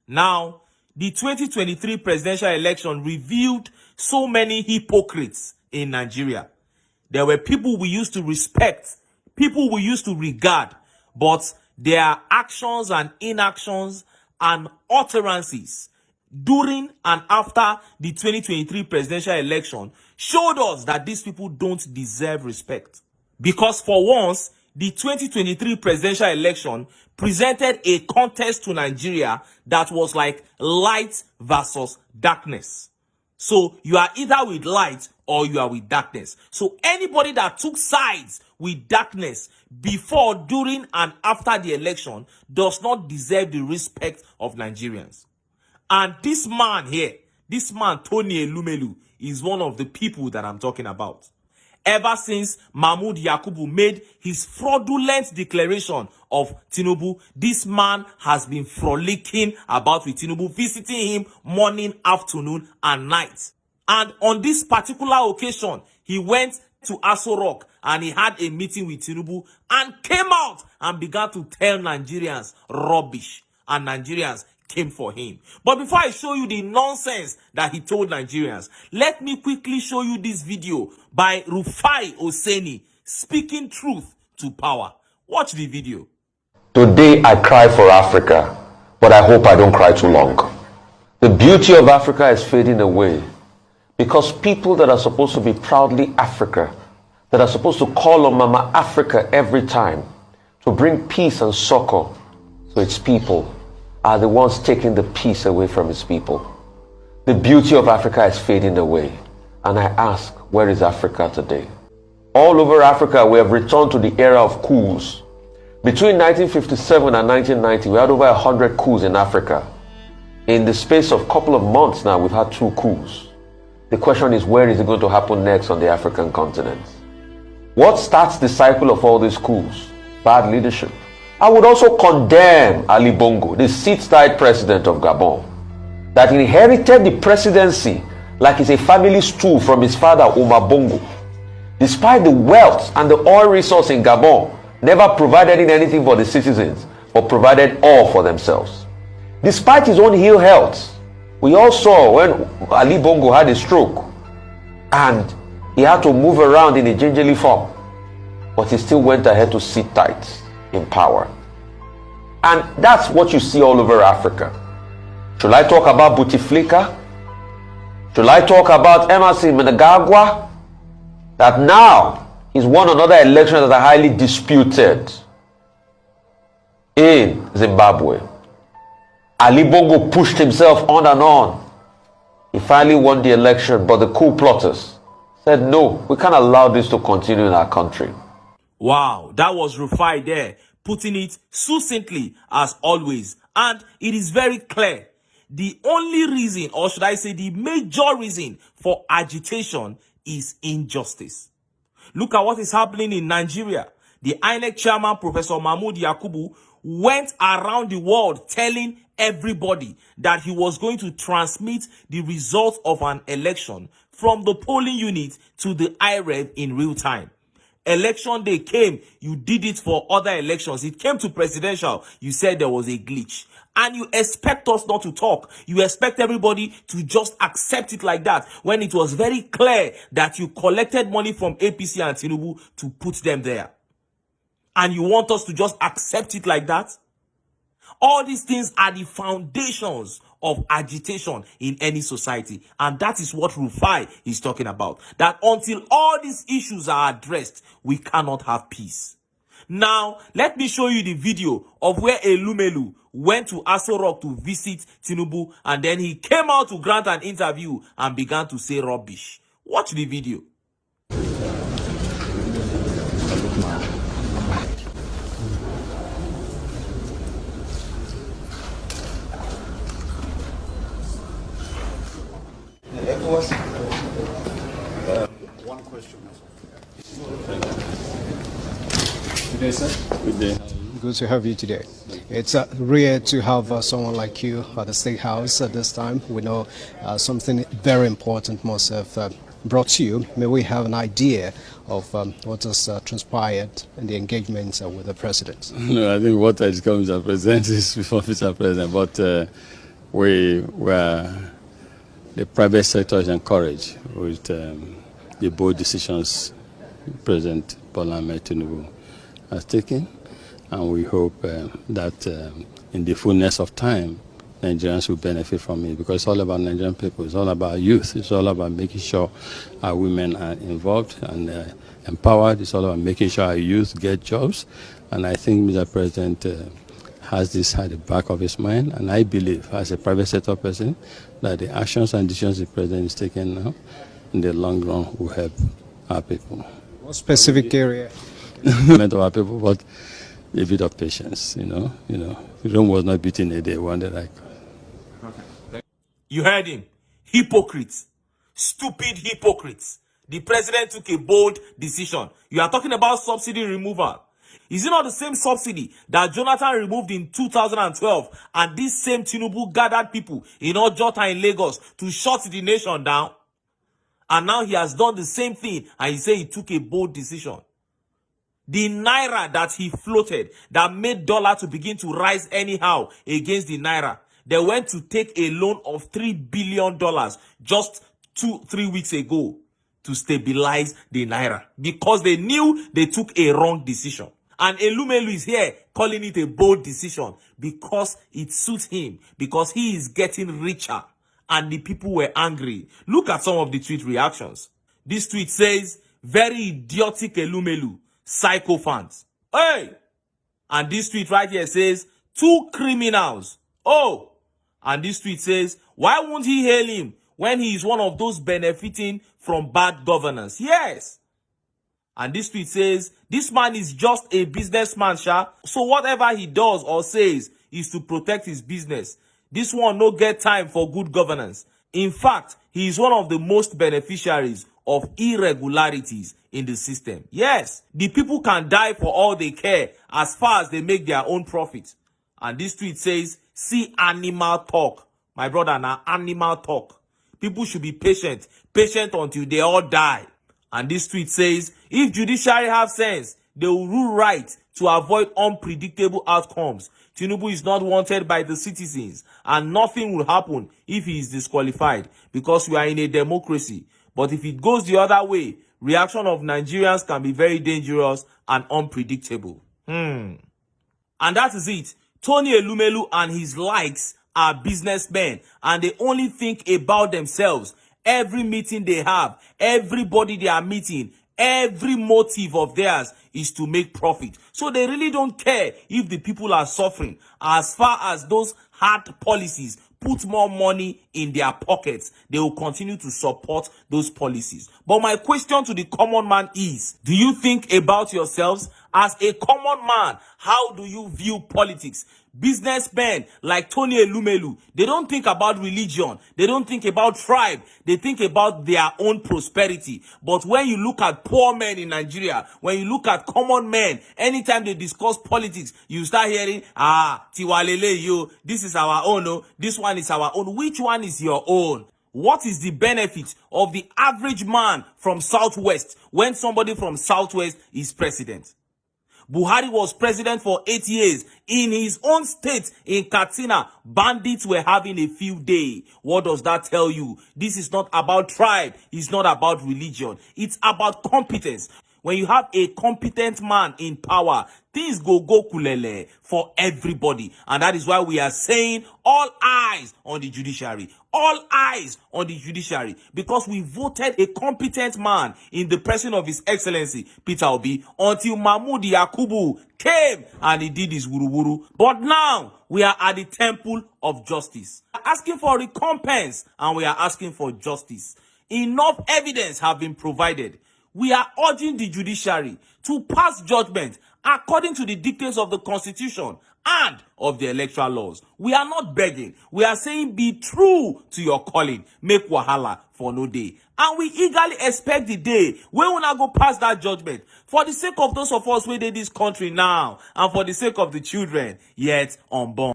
Now, the 2023 presidential election revealed so many hypocrites in Nigeria. There were people we used to respect, people we used to regard, but their actions and inactions and utterances during and after the 2023 presidential election showed us that these people don't deserve respect. Because for once, the 2023 presidential election presented a contest to Nigeria that was like light versus darkness. So you are either with light or you are with darkness. So anybody that took sides with darkness before, during, and after the election does not deserve the respect of Nigerians. And this man here, this man, Tony Elumelu, is one of the people that I'm talking about. Ever since Mahmood Yakubu made his fraudulent declaration of Tinubu, this man has been frolicking about with Tinubu, visiting him morning, afternoon, and night. And on this particular occasion, he went to Aso Rock and he had a meeting with Tinubu and came out and began to tell Nigerians rubbish. And Nigerians came for him. But before I show you the nonsense that he told Nigerians, let me quickly show you this video by Rufai Oseni, speaking truth to power. Watch the video. Today I cry for Africa, but I hope I don't cry too long. The beauty of Africa is fading away because people that are supposed to be proudly Africa, that are supposed to call on Mama Africa every time to bring peace and succor to its people, are the ones taking the peace away from its people. The beauty of Africa is fading away. And I ask, where is Africa today? All over Africa, we have returned to the era of coups. Between 1957 and 1990, we had over 100 coups in Africa. In the space of a couple of months now, we've had 2 coups. The question is, where is it going to happen next on the African continent? What starts the cycle of all these coups? Bad leadership. I would also condemn Ali Bongo, the seat-tied president of Gabon, that inherited the presidency like it's a family stool from his father, Omar Bongo. Despite the wealth and the oil resource in Gabon, never provided anything for the citizens, but provided all for themselves. Despite his own ill health, we all saw when Ali Bongo had a stroke and he had to move around in a gingerly form, but he still went ahead to sit tight in power. And that's what you see all over Africa. Should I talk about Bouteflika? Should I talk about Emmerson Mnangagwa? That now he's won another election that are highly disputed in Zimbabwe. Ali Bongo pushed himself on and on. He finally won the election, but the coup plotters said, no, we can't allow this to continue in our country. Wow, that was Rufai there, putting it succinctly as always. And it is very clear. The only reason, or should I say the major reason for agitation is injustice. Look at what is happening in Nigeria. The INEC chairman, Professor Mahmood Yakubu, went around the world telling everybody that he was going to transmit the results of an election from the polling unit to the IREV in real time. Election day came, you did it for other elections. It came to presidential, you said there was a glitch. And you expect us not to talk. You expect everybody to just accept it like that, when it was very clear that you collected money from APC and Tinubu to put them there. And you want us to just accept it like that? All these things are the foundations of agitation in any society. And that is what Rufai is talking about. That until all these issues are addressed, we cannot have peace. Now, let me show you the video of where Elumelu went to Aso Rock to visit Tinubu, and then he came out to grant an interview and began to say rubbish. Watch the video. One question. Good day, sir. Good day. Good to have you today. It's rare to have someone like you at the State House at this time. We know something very important must have brought to you. May we have an idea of what has transpired in the engagements with the President? No, I think what has come to the President is before Mr. President. But the private sector is encouraged with the bold decisions President Bola Ahmed Tinubu has taken, and we hope that in the fullness of time, Nigerians will benefit from it, because it's all about Nigerian people. It's all about youth. It's all about making sure our women are involved and empowered. It's all about making sure our youth get jobs. And I think Mr. President has this at the back of his mind. And I believe, as a private sector person, that the actions and decisions the President is taking now, in the long run, will help our people. What specific area? Of our people, but a bit of patience, you know. Rome was not built in a day, one day like. You heard him. Hypocrites. Stupid hypocrites. The president took a bold decision. You are talking about subsidy removal. Is it not the same subsidy that Jonathan removed in 2012, and this same Tinubu gathered people in Ojota in Lagos to shut the nation down? And now he has done the same thing, and he said he took a bold decision. The naira that he floated, that made dollar to begin to rise anyhow against the naira, they went to take a loan of $3 billion just 2-3 weeks ago to stabilize the naira, because they knew they took a wrong decision. And Elumelu is here calling it a bold decision because it suits him, because he is getting richer and the people were angry. Look at some of the tweet reactions. This tweet says, "Very idiotic Elumelu, psychophants." Hey! And this tweet right here says, "Two criminals." Oh! And this tweet says, "Why won't he hail him when he is one of those benefiting from bad governance?" Yes. And this tweet says, "This man is just a businessman, sha. So whatever he does or says is to protect his business. This one no get time for good governance. In fact, he is one of the most beneficiaries of irregularities in the system." Yes, the people can die for all they care as far as they make their own profit. And this tweet says, "See animal talk." My brother, now animal talk. People should be patient until they all die. And this tweet says, "If judiciary have sense, they will rule right to avoid unpredictable outcomes. Tinubu is not wanted by the citizens, and nothing will happen if he is disqualified, because we are in a democracy. But if it goes the other way, reaction of Nigerians can be very dangerous and unpredictable." And that is it. Tony Elumelu and his likes are businessmen, and they only think about themselves. Every meeting they have, everybody they are meeting, every motive of theirs is to make profit. So they really don't care if the people are suffering, as far as those hard policies put more money in their pockets. They will continue to support those policies. But my question to the common man is, do you think about yourselves? As a common man, how do you view politics? Businessmen like Tony Elumelu, they don't think about religion. They don't think about tribe. They think about their own prosperity. But when you look at poor men in Nigeria, when you look at common men, anytime they discuss politics, you start hearing, Tiwalele, yo, this is our own, oh, this one is our own. Which one is your own? What is the benefit of the average man from Southwest when somebody from Southwest is president? Buhari was president for 8 years. In his own state, in Katsina, bandits were having a field day. What does that tell you? This is not about tribe. It's not about religion. It's about competence. When you have a competent man in power, things go kulele for everybody. And that is why we are saying all eyes on the judiciary. All eyes on the judiciary. Because we voted a competent man in the person of His Excellency, Peter Obi, until Mahmoud Yakubu came and he did his wuru-wuru. But now, we are at the temple of justice. We are asking for recompense and we are asking for justice. Enough evidence have been provided. We are urging the judiciary to pass judgment according to the dictates of the Constitution and of the electoral laws. We are not begging. We are saying be true to your calling. Make wahala for no day. And we eagerly expect the day when we now go pass that judgment. For the sake of those of us who did this country now, and for the sake of the children yet unborn.